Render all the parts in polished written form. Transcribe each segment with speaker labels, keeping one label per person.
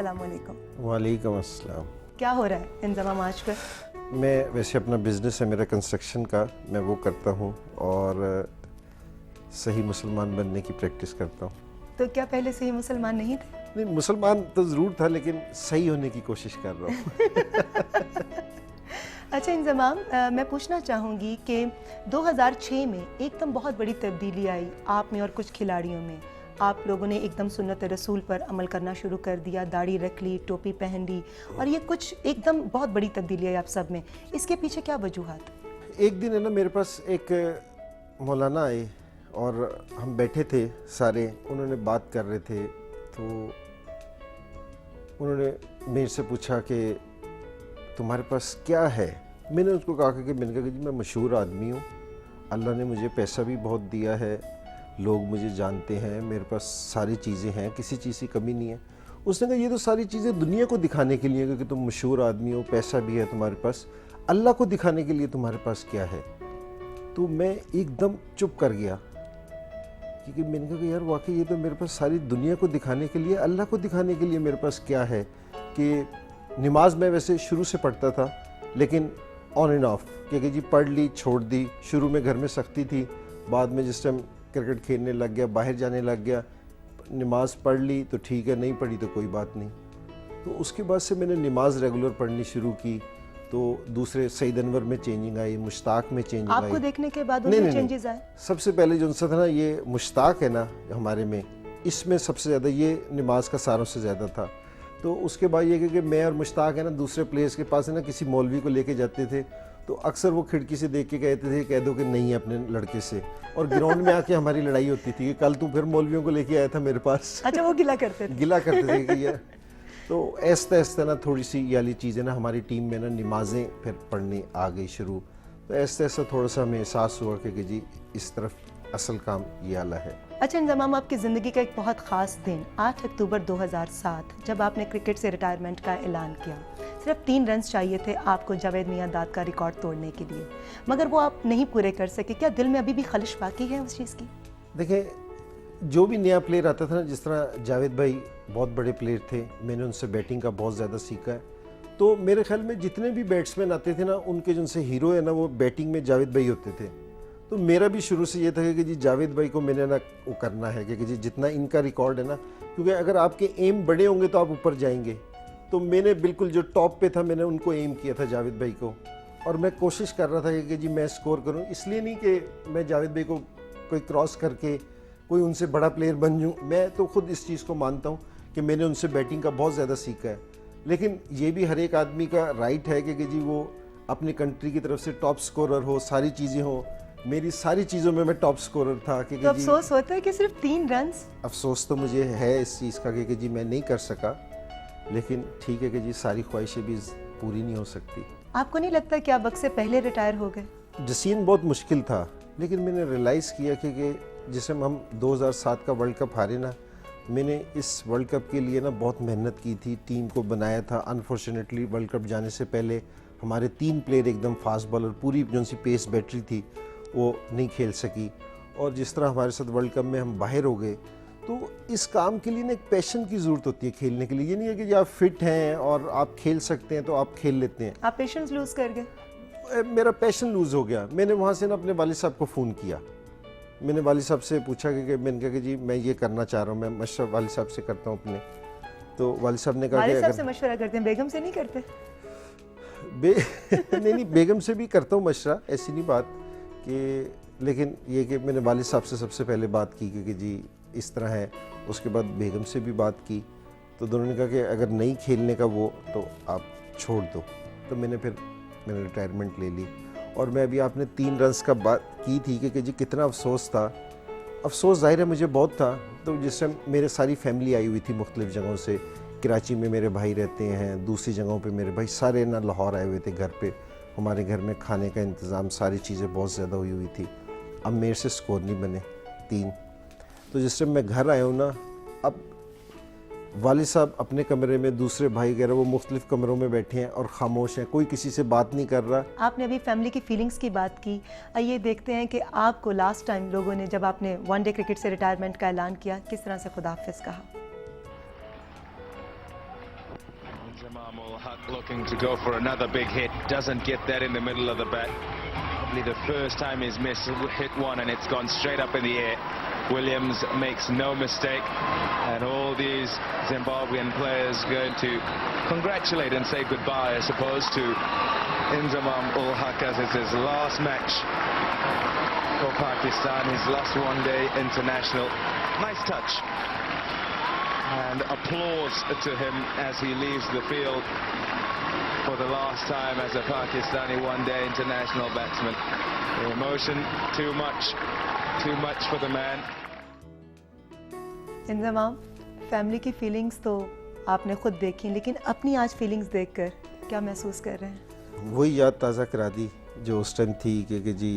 Speaker 1: अस्सलाम वालेकुम।
Speaker 2: वालेकुम अस्सलाम।
Speaker 1: क्या हो रहा है इंज़माम आज का?
Speaker 2: मैं वैसे अपना बिज़नेस है मेरा कंस्ट्रक्शन का, मैं वो करता हूँ और सही मुसलमान बनने की प्रैक्टिस करता हूँ।
Speaker 1: तो क्या पहले से ही मुसलमान नहीं थे?
Speaker 2: नहीं, मुसलमान तो ज़रूर था लेकिन सही होने की कोशिश कर रहा हूँ।
Speaker 1: अच्छा इंज़माम, मैं पूछना चाहूँगी कि 2006 में एकदम बहुत बड़ी तब्दीली आई आप में और कुछ खिलाड़ियों में। आप लोगों ने एकदम सुन्नत रसूल पर अमल करना शुरू कर दिया, दाढ़ी रख ली, टोपी पहन ली और ये कुछ एकदम बहुत बड़ी तब्दीली आई आप सब में। इसके पीछे क्या वजूहात?
Speaker 2: एक दिन है ना, मेरे पास एक मौलाना आए और हम बैठे थे सारे, उन्होंने बात कर रहे थे तो उन्होंने मेरे से पूछा कि तुम्हारे पास क्या है। मैंने उसको कहा कि मैंने कहा कि जी मैं मशहूर आदमी हूँ, अल्लाह ने मुझे पैसा भी बहुत दिया है, लोग मुझे जानते हैं, मेरे पास सारी चीज़ें हैं, किसी चीज़ की कमी नहीं है। उसने कहा ये तो सारी चीज़ें दुनिया को दिखाने के लिए कि तुम मशहूर आदमी हो, पैसा भी है तुम्हारे पास, अल्लाह को दिखाने के लिए तुम्हारे पास क्या है। तो मैं एकदम चुप कर गया क्योंकि मैंने कहा कि यार वाकई ये तो मेरे पास सारी दुनिया को दिखाने के लिए, अल्लाह को दिखाने के लिए मेरे पास क्या है। कि नमाज मैं वैसे शुरू से पढ़ता था लेकिन ऑन एंड ऑफ, क्योंकि जी पढ़ ली छोड़ दी। शुरू में घर में सख्ती थी, बाद में जिस टाइम क्रिकेट खेलने लग गया, बाहर जाने लग गया, नमाज पढ़ ली तो ठीक है, नहीं पढ़ी तो कोई बात नहीं। तो उसके बाद से मैंने नमाज रेगुलर पढ़नी शुरू की तो दूसरे सईद अनवर में चेंजिंग आई, मुश्ताक में चेंजिंग आई।
Speaker 1: आपको देखने के बाद उनमें चेंजेस आए?
Speaker 2: सबसे पहले जो उनसे था ना, ये मुश्ताक है ना हमारे में, इसमें सबसे ज़्यादा ये नमाज का सारों से ज़्यादा था। तो उसके बाद ये कि मैं और मुश्ताक है ना दूसरे प्लेयर्स के पास है ना किसी मौलवी को लेके जाते थे तो अक्सर वो खिड़की से देख के कहते थे कह दो कि नहीं है अपने लड़के से, और ग्राउंड में आके हमारी लड़ाई होती थी कि कल तू फिर मौलवियों को लेके आया था मेरे पास।
Speaker 1: अच्छा, वो गिला करते थे?
Speaker 2: गिला करते थे कि ये। तो ऐसा ऐसा ना थोड़ी सी ये वाली चीज़ें ना हमारी टीम में ना नमाजें फिर पढ़ने आ गई शुरू। तो ऐसा ऐसा थोड़ा सा हमें एहसास हुआ कि जी इस तरफ असल काम ये वाला है।
Speaker 1: अच्छा इंज़माम, आपकी ज़िंदगी का एक बहुत ख़ास दिन 8 अक्टूबर 2007 जब आपने क्रिकेट से रिटायरमेंट का ऐलान किया। सिर्फ 3 रन चाहिए थे आपको जावेद मियां दाद का रिकॉर्ड तोड़ने के लिए, मगर वो आप नहीं पूरे कर सके। क्या दिल में अभी भी खलिश बाकी है उस चीज़ की?
Speaker 2: देखिए, जो भी नया प्लेयर आता था ना, जिस तरह जावेद भाई बहुत बड़े प्लेयर थे, मैंने उनसे बैटिंग का बहुत ज़्यादा सीखा है। तो मेरे ख्याल में जितने भी बैट्समैन आते थे ना, उनके जिनसे हीरो है ना वो बैटिंग में जावेद भाई होते थे। तो मेरा भी शुरू से ये था कि जी जावेद भाई को मैंने ना वो करना है कि जी जितना इनका रिकॉर्ड है ना, क्योंकि अगर आपके एम बड़े होंगे तो आप ऊपर जाएंगे। तो मैंने बिल्कुल जो टॉप पे था मैंने उनको एम किया था जावेद भाई को, और मैं कोशिश कर रहा था कि जी मैं स्कोर करूं। इसलिए नहीं कि मैं जावेद भाई को कोई क्रॉस करके कोई उनसे बड़ा प्लेयर बन जाऊँ, मैं तो खुद इस चीज़ को मानता हूँ कि मैंने उनसे बैटिंग का बहुत ज़्यादा सीखा है। लेकिन ये भी हर एक आदमी का राइट है कि जी वो अपनी कंट्री की तरफ से टॉप स्कोरर हो, सारी चीज़ें हो। मेरी सारी चीज़ों में मैं टॉप स्कोरर था। कि
Speaker 1: तो अफसोस होता है कि सिर्फ 3 रन?
Speaker 2: अफसोस तो मुझे है इस चीज़ का कि जी मैं नहीं कर सका, लेकिन ठीक है कि जी सारी ख्वाहिशें भी पूरी नहीं हो सकती।
Speaker 1: आपको नहीं लगता कि आप वक्त से पहले रिटायर हो गए?
Speaker 2: डिसीजन बहुत मुश्किल था, लेकिन मैंने रियलाइज़ किया कि जिसमें हम 2007 का वर्ल्ड कप हारे ना, मैंने इस वर्ल्ड कप के लिए ना बहुत मेहनत की थी, टीम को बनाया था। अनफॉर्चुनेटली वर्ल्ड कप जाने से पहले हमारे 3 प्लेयर एकदम फास्ट बॉलर, पूरी जो सी पेस बैटरी थी वो नहीं खेल सकी, और जिस तरह हमारे साथ वर्ल्ड कप में हम बाहर हो गए। तो इस काम के लिए ना एक पैशन की ज़रूरत होती है खेलने के लिए। ये नहीं है कि आप फिट हैं और आप खेल सकते हैं तो आप खेल लेते हैं।
Speaker 1: आप पेशेंस लूज़ कर गए?
Speaker 2: मेरा पैशन लूज़ हो गया। मैंने वहाँ से ना अपने वालिद साहब को फ़ोन किया, मैंने वालिद साहब से पूछा कि मैंने कहा कि जी मैं ये करना चाह रहा हूँ, मैं मशवरा वालिद साहब से करता हूँ अपने। तो वालिद साहब ने कहा कि
Speaker 1: वालिद साहब से मशवरा करते हैं, बेगम से नहीं करते?
Speaker 2: नहीं, बेगम से भी करता हूँ मशवरा, ऐसी नहीं बात कि, लेकिन ये कि मैंने वालिद साहब से सबसे पहले बात की कि जी इस तरह है। उसके बाद बेगम से भी बात की, तो दोनों ने कहा कि अगर नहीं खेलने का वो तो आप छोड़ दो। तो मैंने रिटायरमेंट ले ली। और मैं अभी आपने 3 रन्स का बात की थी कि जी कितना अफसोस था। अफसोस ज़ाहिर है मुझे बहुत था। तो जिस टाइम मेरे सारी फैमिली आई हुई थी मुख्तलिफ़ जगहों से, कराची में मेरे भाई रहते हैं, दूसरी जगहों पे मेरे भाई सारे ना लाहौर आए हुए थे घर पे। हमारे घर में खाने का इंतज़ाम, सारी चीज़ें बहुत ज़्यादा हुई थी। अब मेरे से स्कोर नहीं बने 3। तो जिस टाइम मैं घर आया हूँ ना, अब वालिद साहब अपने कमरे में, दूसरे भाई वगैरह वो मुख्तलिफ कमरों में बैठे हैं और खामोश हैं, कोई किसी से बात नहीं कर रहा।
Speaker 1: आपने अभी फैमिली की फीलिंग्स की बात की, आइए देखते हैं कि आपको लास्ट टाइम लोगों ने जब आपने वनडे क्रिकेट से रिटायरमेंट का ऐलान किया किस तरह से खुदा हाफिज़ कहा।
Speaker 3: Looking to go for another big hit, doesn't get that in the middle of the bat. Probably the first time he's missed, hit one and it's gone straight up in the air. Williams makes no mistake, and all these Zimbabwean players going to congratulate and say goodbye, I suppose, to Inzamam ul Haq, as it's his last match for Pakistan, his last one-day international. Nice touch. And applause to him as he leaves the field for the last time as a Pakistani one-day international batsman. The emotion, too much for the man.
Speaker 1: Inzamam, family की feelings तो आपने खुद देखी, लेकिन अपनी आज feelings देखकर क्या महसूस कर रहे हैं?
Speaker 2: वही याद ताज़ा करा दी जो उस टाइम थी कि जी,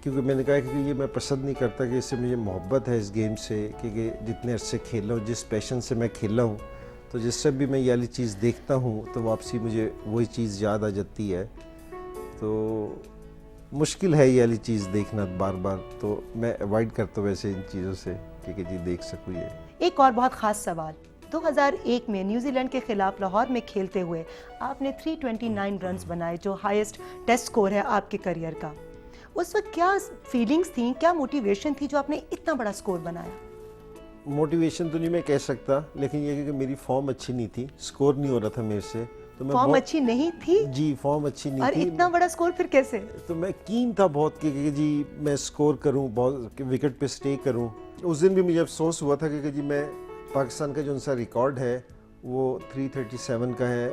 Speaker 2: क्योंकि मैंने कहा कि ये मैं पसंद नहीं करता कि इससे मुझे मोहब्बत है इस गेम से, क्योंकि जितने अरसे खेला हूँ, जिस पैशन से मैं खेला हूँ, तो जिस जब भी मैं ये वाली चीज़ देखता हूँ तो वापसी मुझे वही चीज़ याद आ जाती है। तो मुश्किल है ये वाली चीज़ देखना बार बार, तो मैं अवॉइड करता हूँ वैसे इन चीज़ों से कि जी देख सकूँ ये।
Speaker 1: एक और बहुत ख़ास सवाल, 2001 में न्यूजीलैंड के खिलाफ लाहौर में खेलते हुए आपने 329 रन्स बनाए, जो हाईएस्ट टेस्ट स्कोर है आपके करियर का। उस वक्त क्या फीलिंग्स थी, क्या मोटिवेशन थी जो आपने इतना बड़ा स्कोर बनाया?
Speaker 2: मोटिवेशन तो नहीं मैं कह सकता, लेकिन ये कि मेरी फॉर्म अच्छी नहीं थी, स्कोर नहीं हो रहा था मेरे से, तो मैं
Speaker 1: फॉर्म अच्छी नहीं थी?
Speaker 2: जी, फॉर्म अच्छी नहीं
Speaker 1: और
Speaker 2: थी।
Speaker 1: इतना बड़ा स्कोर फिर कैसे?
Speaker 2: तो मैं कीन था बहुत कि जी मैं स्कोर करूं, बहुत विकेट पे स्टे करूं। उस दिन भी मुझे अफसोस हुआ था कि जी मैं पाकिस्तान का जो उनका रिकॉर्ड है वो 337 का है,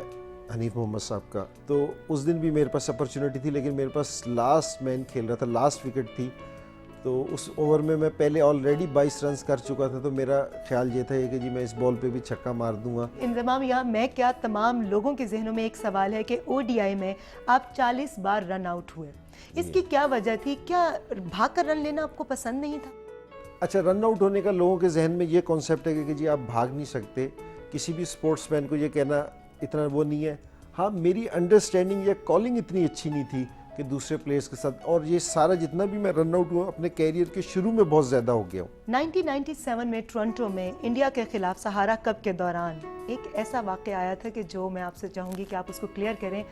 Speaker 2: हनीफ मोहम्मद साहब का। तो उस दिन भी मेरे पास अपॉर्चुनिटी थी, लेकिन मेरे पास लास्ट मैन खेल रहा था, लास्ट विकेट थी, तो उस ओवर में मैं पहले ऑलरेडी 22 रन्स कर चुका था, तो मेरा ख्याल ये था कि जी मैं इस बॉल पे भी छक्का मार दूंगा।
Speaker 1: इंजमाम, यहाँ मैं क्या तमाम लोगों के जहनों में एक सवाल है कि ओडीआई में आप 40 बार रन आउट हुए, इसकी क्या वजह थी? क्या भाग कर रन लेना आपको पसंद नहीं था?
Speaker 2: अच्छा, रन आउट होने का लोगों के जहन में ये कॉन्सेप्ट है कि जी आप भाग नहीं सकते, किसी भी स्पोर्ट्समैन को ये कहना इतना वो नहीं है। हाँ, मेरी अंडरस्टैंडिंग या कॉलिंग इतनी अच्छी नहीं थी कि दूसरे प्लेयर्स के साथ, और ये सारा जितना भी मैं रन आउट हुआ अपने कैरियर के शुरू में बहुत ज़्यादा हो गया हूँ।
Speaker 1: 1997 में टोरंटो में इंडिया के खिलाफ सहारा कप के दौरान एक ऐसा वाक़या आया था कि जो मैं आपसे चाहूँगी कि आप उसको क्लियर करें।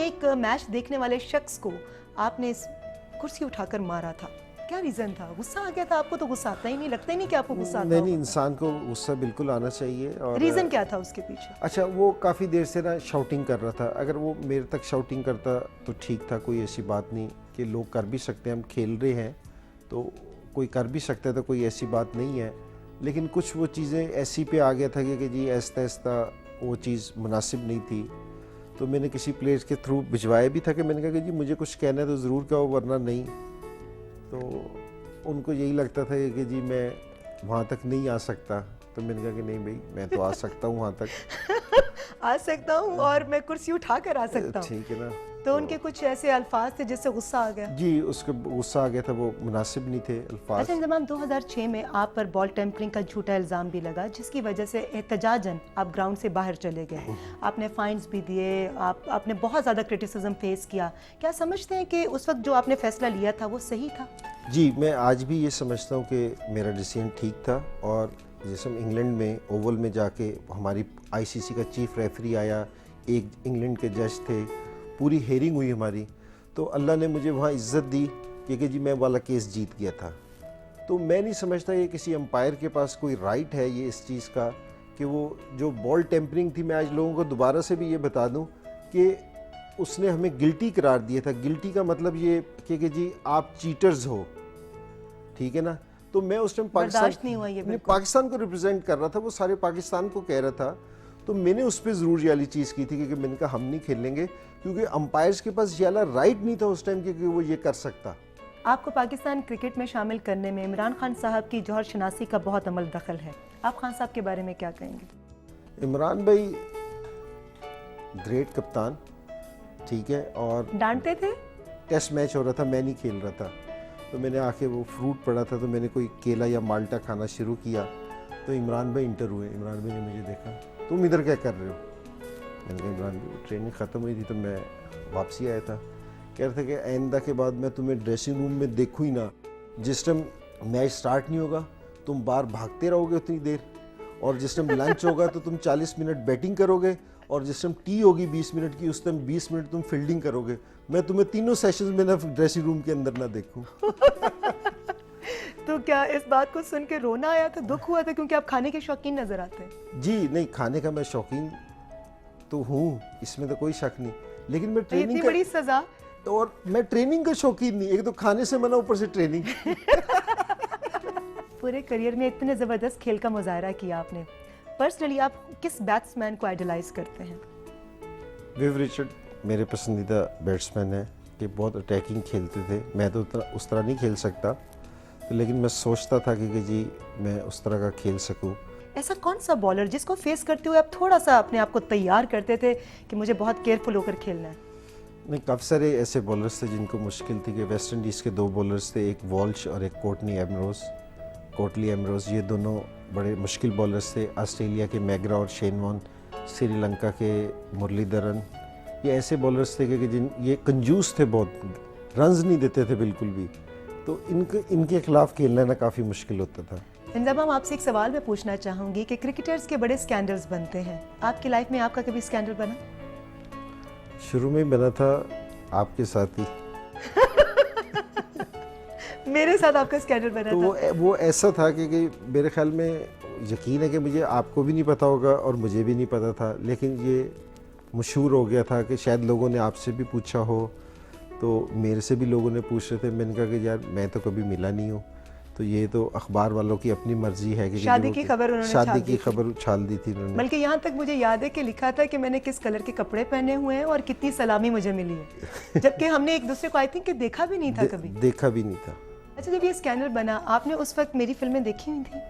Speaker 1: एक मैच देखने वाले शख्स को आपने इस कुर्सी उठाकर मारा था, क्या रीज़न था? गुस्सा आ गया था आपको? तो गुस्सा आता ही नहीं, लगता ही नहीं कि आपको गुस्सा आता
Speaker 2: नहीं, इंसान को गुस्सा बिल्कुल आना चाहिए। और
Speaker 1: रीज़न क्या था उसके पीछे?
Speaker 2: अच्छा, वो काफ़ी देर से ना शाउटिंग कर रहा था, अगर वो मेरे तक शाउटिंग करता तो ठीक था, कोई ऐसी बात नहीं कि लोग कर भी सकते हैं, हम खेल रहे हैं तो कोई कर भी सकता है, तो कोई ऐसी बात नहीं है। लेकिन कुछ वो चीज़ें ऐसी पे आ गया था कि जी ऐसा ऐसा वो चीज़ मुनासिब नहीं थी, तो मैंने किसी प्लेयर्स के थ्रू भिजवाया भी था कि मैंने कहा कि जी मुझे कुछ कहना है तो ज़रूर कहो, वरना नहीं। तो उनको यही लगता था कि जी मैं वहाँ तक नहीं आ सकता, तो मैंने कहा कि नहीं भाई, मैं तो आ सकता हूँ वहाँ तक।
Speaker 1: आ सकता हूँ और मैं कुर्सी उठा कर आ सकता हूँ।
Speaker 2: ठीक है ना।
Speaker 1: तो उनके कुछ ऐसे अल्फाज थे जिससे गुस्सा आ गया?
Speaker 2: जी, उसको गुस्सा आ गया था, वो मुनासिब नहीं थे अल्फाज।
Speaker 1: अच्छा इंजमाम, 2006 में आप पर बॉल टेम्परिंग का झूठा इल्ज़ाम भी लगा, जिसकी वजह से एहतजाजन आप ग्राउंड से बाहर चले गए। आपने फाइन्स भी दिए, आपने बहुत ज़्यादा क्रिटिसिज्म फेस किया। क्या समझते हैं कि उस वक्त जो आपने फैसला लिया था वो सही था?
Speaker 2: जी, मैं आज भी ये समझता हूँ कि मेरा डिसीजन ठीक था। और जैसे हम इंग्लैंड में ओवल में जाके, हमारी आईसीसी का चीफ रेफरी आया, एक इंग्लैंड के जज थे, पूरी हेयरिंग हुई हमारी, तो अल्लाह ने मुझे वहाँ इज़्ज़त दी कि जी मैं वाला केस जीत गया था। तो मैं नहीं समझता ये किसी अंपायर के पास कोई राइट है ये इस चीज़ का कि वो जो बॉल टेम्परिंग थी, मैं आज लोगों को दोबारा से भी ये बता दूं कि उसने हमें गिल्टी करार दिया था। गिल्टी का मतलब ये कि जी आप चीटर्स हो, ठीक है ना। तो मैं उस टाइम पाकिस्तान को रिप्रेजेंट कर रहा था, वो सारे पाकिस्तान को कह रहा था, तो मैंने उस पर ज़रूर ये वाली चीज़ की थी कि मैंने कहा हम नहीं खेलेंगे, क्योंकि अंपायर्स के पास ये वाला राइट नहीं था उस टाइम कि वो ये कर सकता।
Speaker 1: आपको पाकिस्तान क्रिकेट में शामिल करने में इमरान खान साहब की जौहर शनासी का बहुत अमल दखल है, आप खान साहब के बारे में क्या कहेंगे?
Speaker 2: इमरान भाई ग्रेट कप्तान, ठीक है। और
Speaker 1: डांटते थे?
Speaker 2: टेस्ट मैच हो रहा था, मैं नहीं खेल रहा था, तो मैंने आके वो फ्रूट पड़ा था, तो मैंने कोई केला या माल्टा खाना शुरू किया, तो इमरान भाई इंटर हुए। इमरान भाई ने मुझे देखा, तुम इधर क्या कर रहे हो? मैंने कहा इमरान भाई ट्रेनिंग ख़त्म हुई थी तो मैं वापसी आया था। कह रहे थे कि आइंदा के बाद मैं तुम्हें ड्रेसिंग रूम में देखूँ ही ना, जिस टाइम मैच स्टार्ट नहीं होगा तुम बाहर भागते रहोगे उतनी देर, और जिस टाइम लंच होगा तो तुम 40 मिनट बैटिंग करोगे, اور جس ٹائم ٹی ہوگی 20 منٹ کی اس ٹائم 20 منٹ تم فیلڈنگ کرو گے, میں تمہیں تینوں سیشنز میں نہ ڈریسنگ روم کے اندر نہ دیکھوں.
Speaker 1: تو کیا اس بات کو سن کے رونا آیا تھا, دکھ ہوا تھا, کیونکہ آپ کھانے کے شوقین نظر آتے ہیں؟
Speaker 2: جی نہیں, کھانے کا میں شوقین تو ہوں, اس میں تو کوئی شک نہیں, لیکن میں
Speaker 1: اتنی
Speaker 2: ٹریننگ
Speaker 1: بڑی سزا.
Speaker 2: اور میں ٹریننگ کا شوقین نہیں, ایک تو کھانے سے منع, اوپر سے ٹریننگ.
Speaker 1: پورے کریئر میں اتنے زبردست کھیل کا مظاہرہ کیا آپ نے, پرسنلی آپ کس بیٹسمین کو آئیڈلائز کرتے ہیں؟
Speaker 2: ویو رچرڈ میرے پسندیدہ بیٹسمین ہیں کہ بہت اٹیکنگ کھیلتے تھے. میں تو اس طرح نہیں کھیل سکتا, لیکن میں سوچتا تھا کہ جی میں اس طرح کا کھیل سکوں.
Speaker 1: ایسا کون سا بالر جس کو فیس کرتے ہوئے آپ تھوڑا سا اپنے آپ کو تیار کرتے تھے کہ مجھے بہت کیئرفل ہو کر کھیلنا ہے؟
Speaker 2: نہیں, کافی سارے ایسے بالرز تھے جن کو مشکل تھی. کہ ویسٹ انڈیز کے 2 بالرز تھے, ایک والش اور ایک کوٹلی ایمروز, یہ دونوں بڑے مشکل بالرز تھے. آسٹریلیا کے میگرا اور شین وان, سری لنکا کے مرلی دھرن, یہ ایسے بالرز تھے کہ جن یہ کنجوس تھے, بہت رنز نہیں دیتے تھے بالکل بھی, تو ان کے خلاف کھیلنا نا کافی مشکل ہوتا تھا.
Speaker 1: انضمام, آپ سے ایک سوال میں پوچھنا چاہوں گی کہ کرکٹرز کے بڑے سکینڈلز بنتے ہیں, آپ کی لائف میں آپ کا کبھی سکینڈل بنا؟
Speaker 2: شروع میں بنا تھا آپ کے ساتھ ہی.
Speaker 1: میرے ساتھ آپ کا سکینڈل بنا
Speaker 2: تو
Speaker 1: تھا.
Speaker 2: وہ ایسا تھا کہ میرے خیال میں یقین ہے کہ مجھے, آپ کو بھی نہیں پتا ہوگا اور مجھے بھی نہیں پتا تھا, لیکن یہ مشہور ہو گیا تھا کہ شاید لوگوں نے آپ سے بھی پوچھا ہو, تو میرے سے بھی لوگوں نے پوچھ رہے تھے. میں نے کہا کہ یار میں تو کبھی ملا نہیں ہوں, تو یہ تو اخبار والوں کی اپنی مرضی ہے کہ
Speaker 1: شادی کی خبر انہوں نے
Speaker 2: شادی کی خبر اچھال دی تھی انہوں نے.
Speaker 1: بلکہ یہاں تک مجھے یاد ہے کہ لکھا تھا کہ میں نے کس کلر کے کپڑے پہنے ہوئے ہیں اور کتنی سلامی مجھے ملی ہے, جبکہ ہم نے ایک دوسرے کو آئی تھنک کہ دیکھا بھی نہیں تھا کبھی.
Speaker 2: دیکھا بھی نہیں تھا.
Speaker 1: اچھا, جب یہ اسکینڈل بنا آپ نے اس وقت میری فلمیں دیکھی ہوئی تھیں؟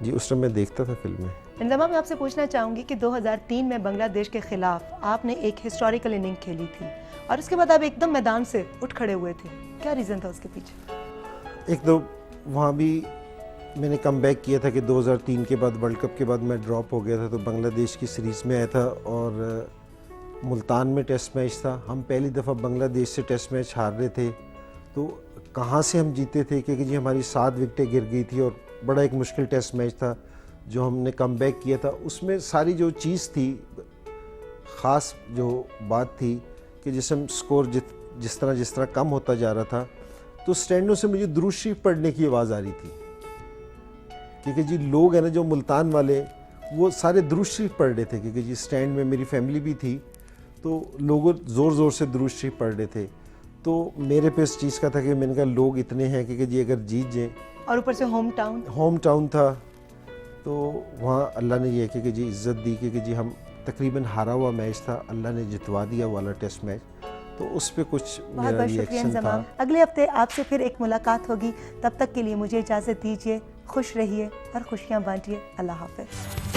Speaker 2: جی اس ٹائم میں دیکھتا تھا فلمیں.
Speaker 1: انضمام, میں آپ سے پوچھنا چاہوں گی کہ 2003 میں بنگلہ دیش کے خلاف آپ نے ایک ہسٹوریکل اننگ کھیلی تھی اور اس کے بعد آپ ایک دم میدان سے اٹھ کھڑے ہوئے تھے, کیا ریزن تھا اس کے پیچھے؟
Speaker 2: ایک تو وہاں بھی میں نے کم بیک کیا تھا کہ 2003 کے بعد ورلڈ کپ کے بعد میں ڈراپ ہو گیا تھا, تو بنگلہ دیش کی سیریز میں آیا تھا اور ملتان میں ٹیسٹ میچ تھا. ہم پہلی دفعہ بنگلہ دیش سے ٹیسٹ میچ ہار رہے تھے, تو کہاں سے ہم جیتے تھے کہ جی ہماری 7 وکٹیں گر گئی تھی اور بڑا ایک مشکل ٹیسٹ میچ تھا جو ہم نے کم بیک کیا تھا. اس میں ساری جو چیز تھی, خاص جو بات تھی کہ جس ہم سکور جس طرح کم ہوتا جا رہا تھا, تو اسٹینڈوں سے مجھے درود شریف پڑھنے کی آواز آ رہی تھی, کیونکہ جی لوگ ہیں نا جو ملتان والے, وہ سارے درود شریف پڑھ رہے تھے, کیونکہ جی اسٹینڈ میں میری فیملی بھی تھی, تو لوگ زور زور سے درود شریف پڑھ رہے تھے. تو میرے پہ اس چیز کا تھا کہ میں نے کہا لوگ اتنے ہیں کہ جی اگر جیت جائیں,
Speaker 1: اور اوپر سے ہوم ٹاؤن
Speaker 2: تھا, تو وہاں اللہ نے یہ کہ جی عزت دی کہ جی ہم تقریباً ہارا ہوا میچ تھا, اللہ نے جتوا دیا والا ٹیسٹ میچ, تو اس پہ کچھ میرا ری ایکشن تھا.
Speaker 1: اگلے ہفتے آپ سے پھر ایک ملاقات ہوگی, تب تک کے لیے مجھے اجازت دیجیے, خوش رہیے اور خوشیاں بانٹیے. اللہ حافظ.